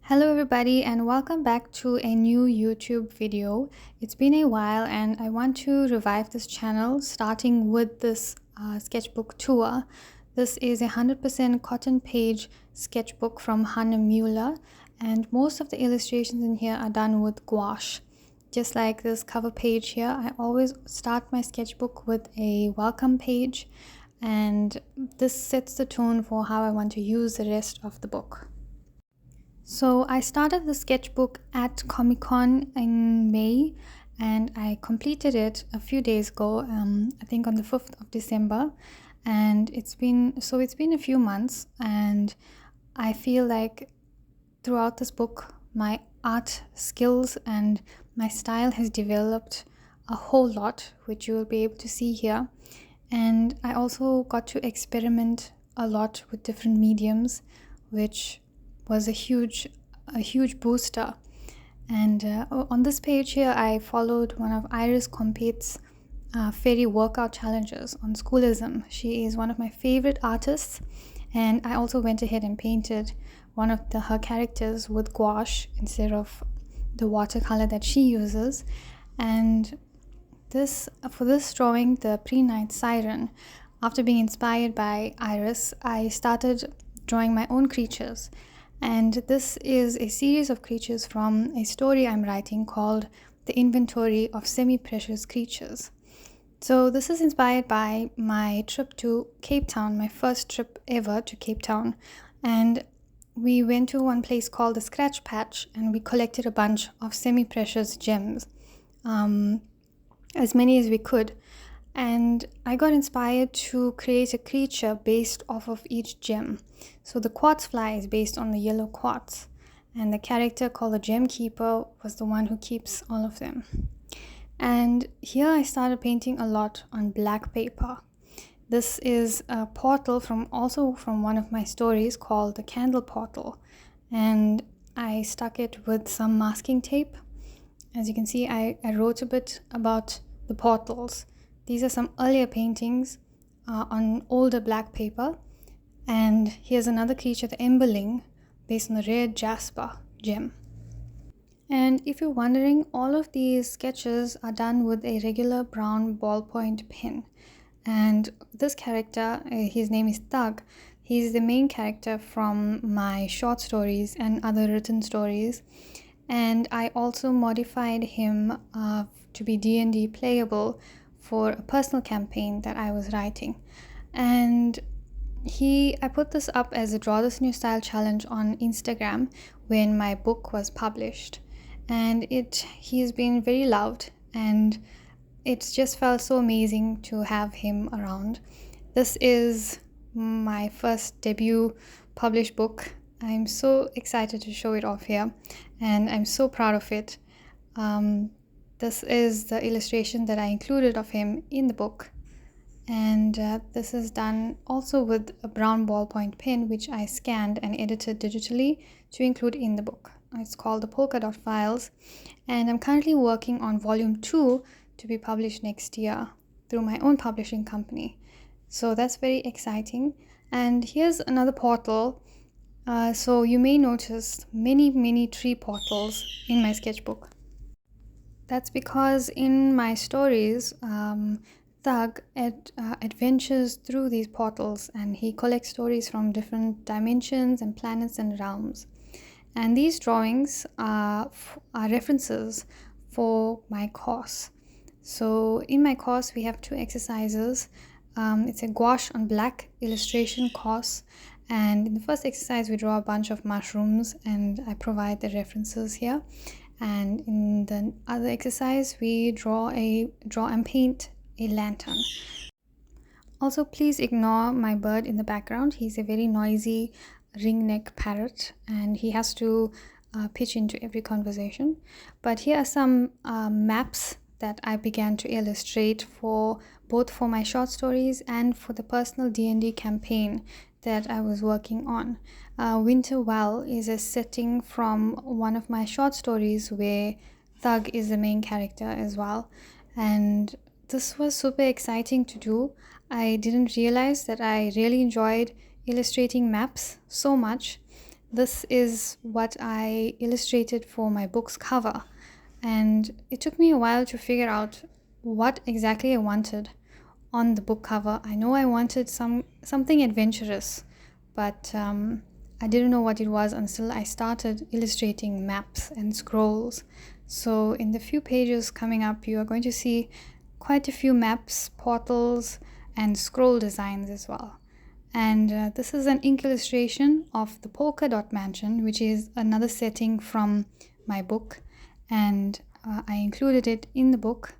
Hello everybody and welcome back to a new YouTube video. It's been a while and I want to revive this channel starting with this sketchbook tour. This is a 100% cotton page sketchbook from Hannah Mueller, and most of the illustrations in here are done with gouache. Just like this cover page here, I always start my sketchbook with a welcome page, and this sets the tone for how I want to use the rest of the book. So I started the sketchbook at Comic-Con in May and I completed it a few days ago, I think on the 5th of December, and it's been a few months, and I feel like throughout this book my art skills and my style has developed a whole lot, which you will be able to see here. And I also got to experiment a lot with different mediums, which was a huge booster. And on this page here I followed one of Iris Compete's fairy workout challenges on Schoolism. She is one of my favorite artists, and I also went ahead and painted one of her characters with gouache instead of the watercolor that she uses. And for this drawing, the pre-night siren, after being inspired by Iris, I started drawing my own creatures. And this is a series of creatures from a story I'm writing called The Inventory of Semi-Precious Creatures. So this is inspired by my trip to Cape Town, my first trip ever to Cape Town. And we went to one place called the Scratch Patch and we collected a bunch of semi-precious gems, as many as we could. And I got inspired to create a creature based off of each gem. So the quartz fly is based on the yellow quartz, and the character called the gem keeper was the one who keeps all of them. And here I started painting a lot on black paper. This is a portal from one of my stories called the Candle Portal, and I stuck it with some masking tape. As you can see, I wrote a bit about the portals. These are some earlier paintings on older black paper. And here's another creature, the Emberling, based on the rare jasper gem. And if you're wondering, all of these sketches are done with a regular brown ballpoint pen. And this character, his name is Thug. He's the main character from my short stories and other written stories. And I also modified him to be D&D playable for a personal campaign that I was writing. And I put this up as a Draw This New Style challenge on Instagram when my book was published, and he's been very loved, and it's just felt so amazing to have him around. This is my first debut published book. I'm so excited to show it off here, and I'm so proud of it. This is the illustration that I included of him in the book, and this is done also with a brown ballpoint pen, which I scanned and edited digitally to include in the book. It's called the Polka Dot Files, and I'm currently working on volume 2 to be published next year through my own publishing company. So that's very exciting. And here's another portal. So you may notice many tree portals in my sketchbook. That's because in my stories, Thug adventures through these portals, and he collects stories from different dimensions and planets and realms. And these drawings are references for my course. So in my course we have 2 exercises. It's a gouache on black illustration course, and in the first exercise we draw a bunch of mushrooms, and I provide the references here. And in the other exercise we draw and paint a lantern. Also, please ignore my bird in the background. He's a very noisy ringneck parrot, and he has to pitch into every conversation. But here are some maps that I began to illustrate both for my short stories and for the personal D&D campaign that I was working on. Winter Well is a setting from one of my short stories where Thug is the main character as well, and this was super exciting to do. I didn't realize that I really enjoyed illustrating maps so much this is what I illustrated for my book's cover. And it took me a while to figure out what exactly I wanted on the book cover. I know I wanted something adventurous, but I didn't know what it was until I started illustrating maps and scrolls. So in the few pages coming up, you are going to see quite a few maps, portals, and scroll designs as well. And this is an ink illustration of the polka dot mansion, which is another setting from my book, and I included it in the book.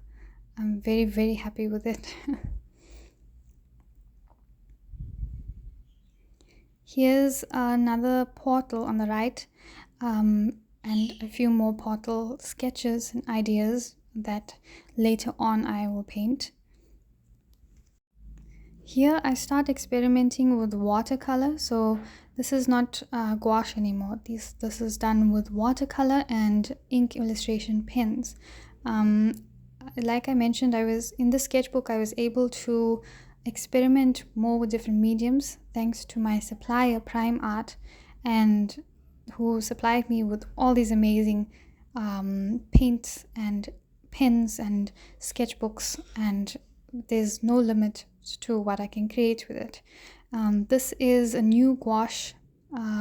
I'm very, very happy with it. Here's another portal on the right, and a few more portal sketches and ideas that later on I will paint. Here I start experimenting with watercolor. So this is not gouache anymore. This is done with watercolor and ink illustration pens. Like I mentioned, I was in the sketchbook, I was able to experiment more with different mediums thanks to my supplier Prime Art, and who supplied me with all these amazing paints and pens and sketchbooks, and there's no limit to what I can create with it. This is a new gouache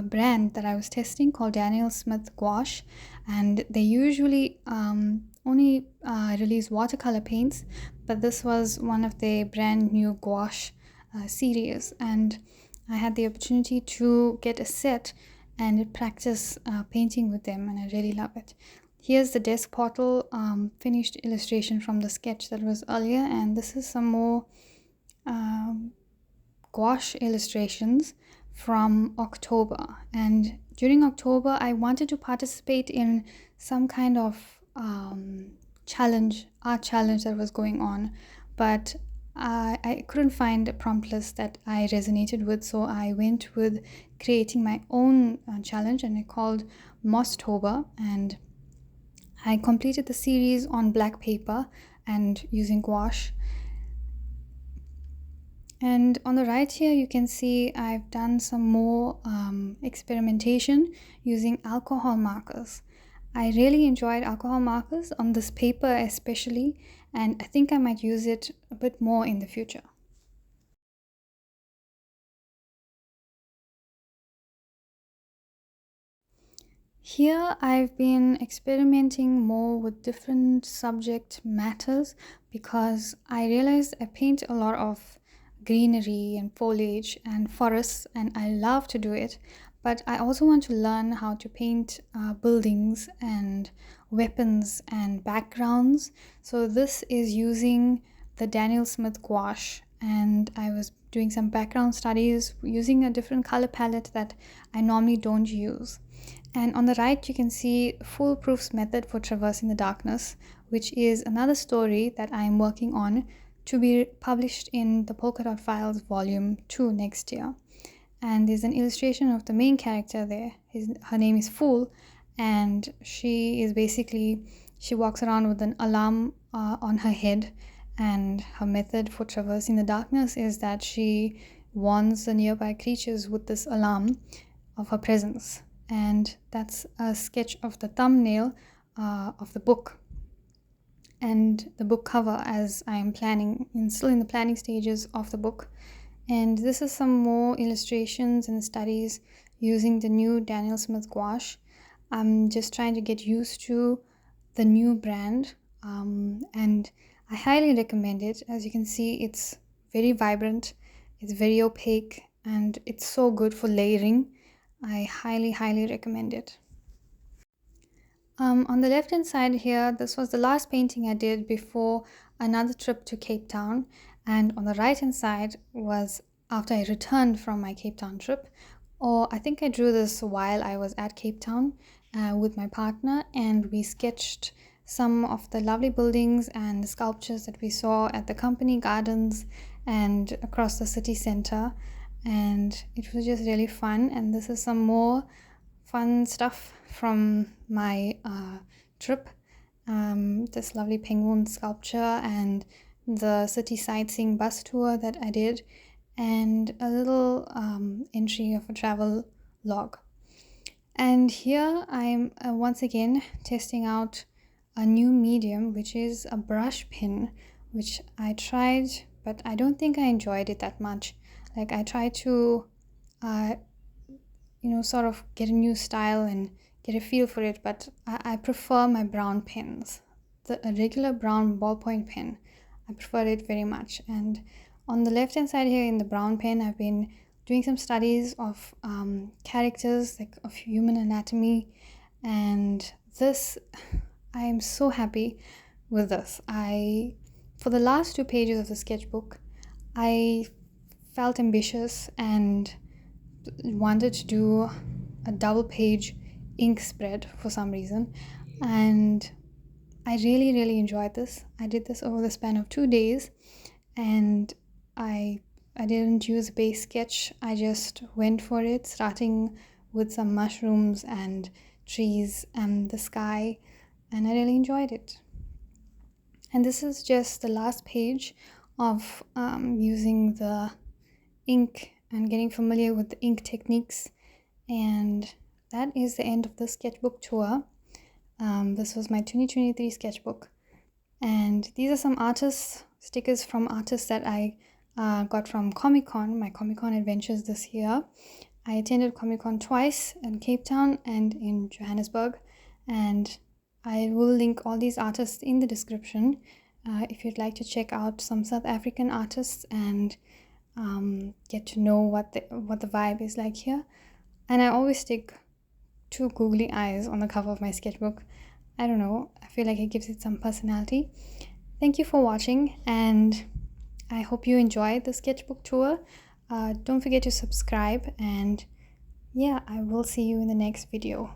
brand that I was testing called Daniel Smith Gouache, and they usually only release watercolor paints, but this was one of their brand new gouache series, and I had the opportunity to get a set and practice painting with them, and I really love it. Here's the desk portal finished illustration from the sketch that was earlier, and this is some more gouache illustrations from October. And during October, I wanted to participate in some kind of art challenge that was going on, but I couldn't find a prompt list that I resonated with, so I went with creating my own challenge, and I called Mostober, and I completed the series on black paper and using gouache. And on the right here, you can see I've done some more experimentation using alcohol markers. I really enjoyed alcohol markers on this paper especially, and I think I might use it a bit more in the future. Here I've been experimenting more with different subject matters because I realized I paint a lot of greenery and foliage and forests, and I love to do it, but I also want to learn how to paint buildings and weapons and backgrounds. So this is using the Daniel Smith gouache, and I was doing some background studies using a different color palette that I normally don't use. And on the right, you can see Foolproof's method for traversing the darkness, which is another story that I am working on to be published in the Polka Dot Files Volume 2 next year. And there's an illustration of the main character there. Her name is Fool, and she walks around with an alarm on her head, and her method for traversing the darkness is that she warns the nearby creatures with this alarm of her presence. And that's a sketch of the thumbnail of the book and the book cover, as I am still in the planning stages of the book. And this is some more illustrations and studies using the new Daniel Smith gouache. I'm just trying to get used to the new brand, and I highly recommend it. As you can see, it's very vibrant, it's very opaque, and it's so good for layering. I highly, highly recommend it. On the left hand side here, this was the last painting I did before another trip to Cape Town, and on the right hand side was after I returned from my Cape Town trip, or I think I drew this while I was at Cape Town with my partner, and we sketched some of the lovely buildings and sculptures that we saw at the company gardens and across the city center, and it was just really fun. And this is some more fun stuff from my trip. This lovely penguin sculpture and the city sightseeing bus tour that I did, and a little entry of a travel log. And here I'm once again testing out a new medium, which is a brush pen, which I tried, but I don't think I enjoyed it that much. Like, I tried to sort of get a new style and get a feel for it, but I prefer my brown pens. A regular brown ballpoint pen, I prefer it very much. And on the left hand side here in the brown pen, I've been doing some studies of characters, like of human anatomy, and this, I am so happy with this. For the last 2 pages of the sketchbook, I felt ambitious and wanted to do a double page ink spread for some reason, and I really enjoyed this. I did this over the span of 2 days, and I didn't use a base sketch. I just went for it, starting with some mushrooms and trees and the sky, and I really enjoyed it. And this is just the last page of using the ink and getting familiar with the ink techniques, and that is the end of the sketchbook tour. This was my 2023 sketchbook, and these are some stickers from artists that I got from Comic-Con, my Comic-Con adventures this year. I attended Comic-Con twice in Cape Town and in Johannesburg, and I will link all these artists in the description if you'd like to check out some South African artists and get to know what the vibe is like here. And I always stick 2 googly eyes on the cover of my sketchbook. I don't know, I feel like it gives it some personality. Thank you for watching, and I hope you enjoyed the sketchbook tour. Don't forget to subscribe, and yeah, I will see you in the next video.